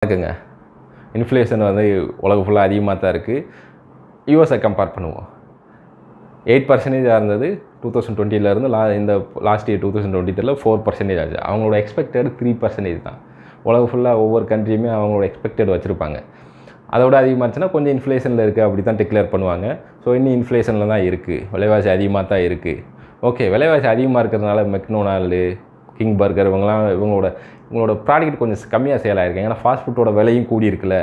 வணக்கங்க. இன்ஃப்ளேஷன் வந்து உலகம் ஃபுல்லாக அதிகமாக தான் இருக்குது. யூஎஸை கம்பேர் பண்ணுவோம். 8% இருந்தது 2020 இந்த லாஸ்ட் இயர் 2023 4% ஆச்சு. அவங்களோட எக்ஸ்பெக்டட் 3% தான். உலகம் ஃபுல்லாக ஒவ்வொரு கண்ட்ரியுமே அவங்களோட எக்ஸ்பெக்டட் வச்சுருப்பாங்க. அதோட அதிகமாகச்சுன்னா கொஞ்சம் இன்ஃப்ளேஷனில் இருக்குது அப்படி தான் டிக்ளேர் பண்ணுவாங்க. ஸோ இன்னும் இன்ஃப்ளேஷனில் தான் இருக்குது, விலைவாசி அதிகமாக தான் இருக்குது. ஓகே, விலைவாசி அதிகமாக இருக்கிறதுனால மெக்டொனால்டு, கிங் பர்கர் இவங்களோட ப்ராடக்ட் கொஞ்சம் கம்மியாக சேல் ஆகிருக்கு. ஏன்னா ஃபாஸ்ட் ஃபுட்டோட விலையும் கூடி இருக்குல்ல,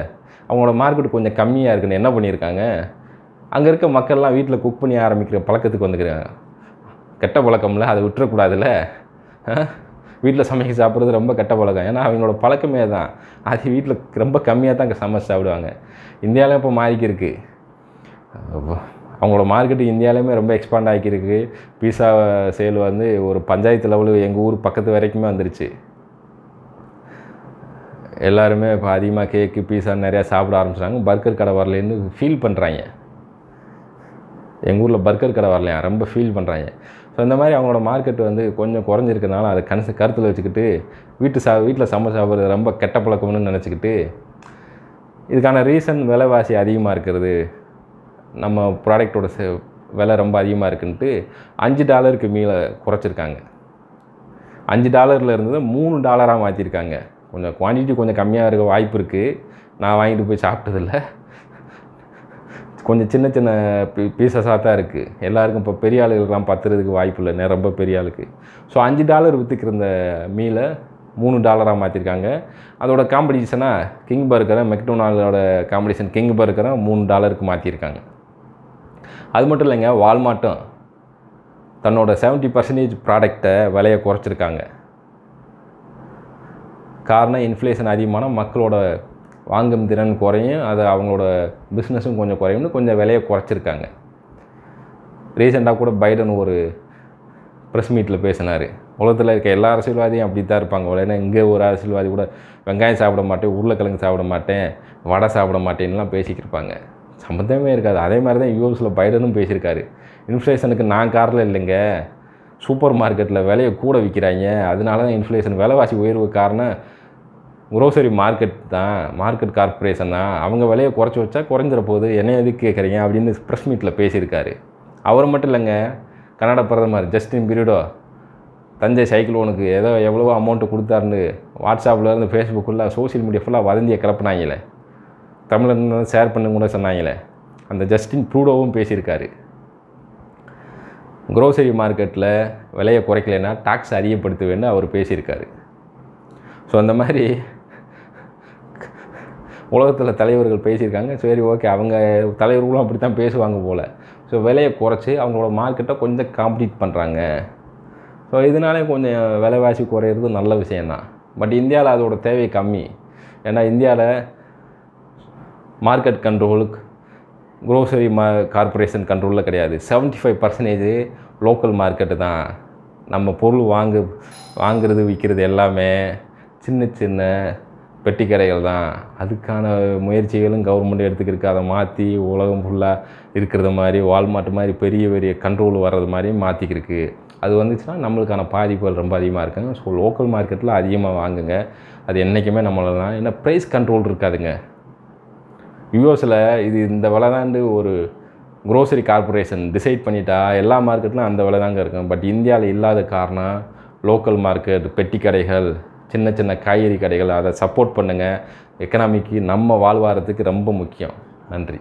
அவங்களோட மார்க்கெட் கொஞ்சம் கம்மியாக இருக்குன்னு என்ன பண்ணியிருக்காங்க, அங்கே இருக்க மக்கள்லாம் வீட்டில் குக் பண்ணி ஆரம்பிக்கிற பழக்கத்துக்கு வந்துக்கிறாங்க. கெட்ட பழக்கம்ல, அதை விட்டுறக்கூடாதுல்ல. வீட்டில் சமைக்க சாப்பிட்றது ரொம்ப கெட்ட பழக்கம். ஏன்னா அவங்களோட பழக்கமே தான். அது வீட்டில் ரொம்ப கம்மியாக தான் சமைச்சு சாப்பிடுவாங்க. இந்தியாவில் இப்போ மாறிக்கிருக்கு. அவங்களோட மார்க்கெட்டு இந்தியாவிலேயுமே ரொம்ப எக்ஸ்பாண்ட் ஆகிக்கிருக்கு. பீஸா சேல் வந்து ஒரு பஞ்சாயத்து லெவலு எங்கள் ஊர் பக்கத்து வரைக்குமே வந்துருச்சு. எல்லாருமே இப்போ அதிகமாக கேக்கு பீஸா நிறையா சாப்பிட ஆரம்பிச்சிட்டாங்க. பர்கர் கடை வரலேன்னு ஃபீல் பண்ணுறாங்க. எங்கள் ஊரில் பர்கர் கடை வரலையா, ரொம்ப ஃபீல் பண்ணுறாங்க. ஸோ இந்த மாதிரி அவங்களோட மார்க்கெட் வந்து கொஞ்சம் குறைஞ்சிருக்கிறதுனால அதை கருத்தில் வச்சுக்கிட்டு வீட்டில் சமைச்சு சாப்பிட்றது ரொம்ப கெட்ட பழக்கம்னு நினச்சிக்கிட்டு, இதுக்கான ரீசன் விலைவாசி அதிகமாக இருக்கிறது, நம்ம ப்ராடக்டோட விலை ரொம்ப அதிகமாக இருக்குன்ட்டு $5 மேலே குறைச்சிருக்காங்க. $5 இருந்தது $3 மாற்றிருக்காங்க. கொஞ்சம் குவான்டிட்டி கொஞ்சம் கம்மியாக இருக்க வாய்ப்பு இருக்குது. நான் வாங்கிட்டு போய் சாப்பிட்டதில்ல. கொஞ்சம் சின்ன சின்ன பீசஸாக தான் இருக்குது. எல்லாருக்கும் இப்போ பெரிய ஆளுகளுக்கெலாம் பத்துறதுக்கு வாய்ப்பு இல்லை, ரொம்ப பெரிய ஆளுக்கு. ஸோ $5 விற்றுக்கிற இந்த மீலை $3 மாற்றிருக்காங்க. அதோட காம்படிஷனாக கிங் பர்கரை, மெக்டொனால்டோட காம்படிஷன் கிங் பர்கரை $3 மாற்றிருக்காங்க. அது மட்டும் இல்லைங்க, வால்மார்ட்டும் தன்னோட 70% ப்ராடக்டை விலையை குறைச்சிருக்காங்க. காரணம் இன்ஃப்ளேஷன் அதிகமான மக்களோட வாங்கும் திறன் குறையும், அது அவங்களோட பிஸ்னஸும் கொஞ்சம் குறையும்னு கொஞ்சம் விலையை குறைச்சிருக்காங்க. ரீசெண்டாக கூட பைடன் ஒரு ப்ரெஸ் மீட்டில் பேசினார். உலகத்தில் இருக்க எல்லா அரசியல்வாதியும் அப்படி தான் இருப்பாங்க. ஏன்னா இங்கே ஒரு அரசியல்வாதி கூட வெங்காயம் சாப்பிட மாட்டேன், உருளைக்கிழங்கு சாப்பிட மாட்டேன், வடை சாப்பிட மாட்டேன்லாம் பேசிக்கிருப்பாங்க. சம்மந்தமே இருக்காது. அதே மாதிரி தான் யூஎஸில் பைடனும் பேசியிருக்காரு. இன்ஃப்ளேஷனுக்கு நான் காரணம் இல்லைங்க, சூப்பர் மார்க்கெட்டில் விலையை கூட விற்கிறாங்க, அதனால தான் இன்ஃப்ளேஷன் விலைவாசி உயர்வு காரணம் குரோசரி மார்க்கெட் தான், மார்க்கெட் கார்பரேஷன் தான், அவங்க விலையை குறைச்சி வச்சா குறைஞ்சிட போகுது, என்ன எதுக்கு கேட்குறீங்க அப்படின்னு ப்ரெஸ் மீட்டில் பேசியிருக்காரு. அவர் மட்டும் இல்லைங்க, கனடா பிரதமர் ஜஸ்டின் ட்ரூடோ தஞ்சை சைக்ளோனுக்கு எவ்வளவோ அமௌண்ட்டு கொடுத்தாருன்னு வாட்ஸ்அப்லேருந்து ஃபேஸ்புக்கில் சோசியல் மீடியா ஃபுல்லாக வதந்தியை கிளப்புனாங்களே, தமிழ்ல ஷேர் பண்ணு கூட சொன்னாங்களே, அந்த ஜஸ்டின் ட்ரூடோவும் பேசியிருக்காரு. குரோசரி மார்க்கெட்டில் விலையை குறைக்கலைன்னா டாக்ஸ் அதிகப்படுத்துவேன்னு அவர் பேசியிருக்காரு. ஸோ அந்த மாதிரி உலகத்தில் தலைவர்கள் பேசியிருக்காங்க. சரி, ஓகே, அவங்க தலைவர்களும் அப்படி தான் பேசுவாங்க போல். ஸோ விலையை குறைச்சி அவங்களோட மார்க்கெட்டை கொஞ்சம் காம்படிட் பண்ணுறாங்க. ஸோ இதனாலே கொஞ்சம் விலைவாசி குறையிறது நல்ல விஷயந்தான். பட் இந்தியாவில் அதோட தேவை கம்மி. ஏன்னா இந்தியாவில் மார்க்கெட் கண்ட்ரோலுக்கு குரோசரி கார்பரேஷன் கண்ட்ரோலில் கிடையாது. 75% லோக்கல் மார்க்கெட்டு தான். நம்ம பொருள் வாங்குறது விற்கிறது எல்லாமே சின்ன சின்ன பெட்டி கடைகள் தான். அதுக்கான முயற்சிகளும் கவர்மெண்ட் எடுத்துக்கிருக்கு. அதை மாற்றி உலகம் ஃபுல்லாக இருக்கிறது மாதிரி வால்மார்ட் மாதிரி பெரிய பெரிய கண்ட்ரோல் வர்றது மாதிரி மாற்றிக்கிருக்கு. அது வந்துச்சுன்னா நம்மளுக்கான பாதிப்புகள் ரொம்ப அதிகமாக இருக்குங்க. ஸோ லோக்கல் மார்க்கெட்டில் அதிகமாக வாங்குங்க. அது என்றைக்குமே நம்மளால ஏன்னா ப்ரைஸ் கண்ட்ரோல் இருக்காதுங்க. யூஎஸில் இந்த விலை தாண்டு ஒரு குரோசரி கார்பரேஷன் டிசைட் பண்ணிட்டா எல்லா மார்க்கெட்லையும் அந்த விலை தாங்க இருக்கும். பட் இந்தியாவில் இல்லாத காரணம் லோக்கல் மார்க்கெட், பெட்டி கடைகள், சின்ன சின்ன காய்கறி கடைகள், அதை சப்போர்ட் பண்ணுங்கள். எக்கனாமிக்கு நம்ம வாழ்வாரத்துக்கு ரொம்ப முக்கியம். நன்றி.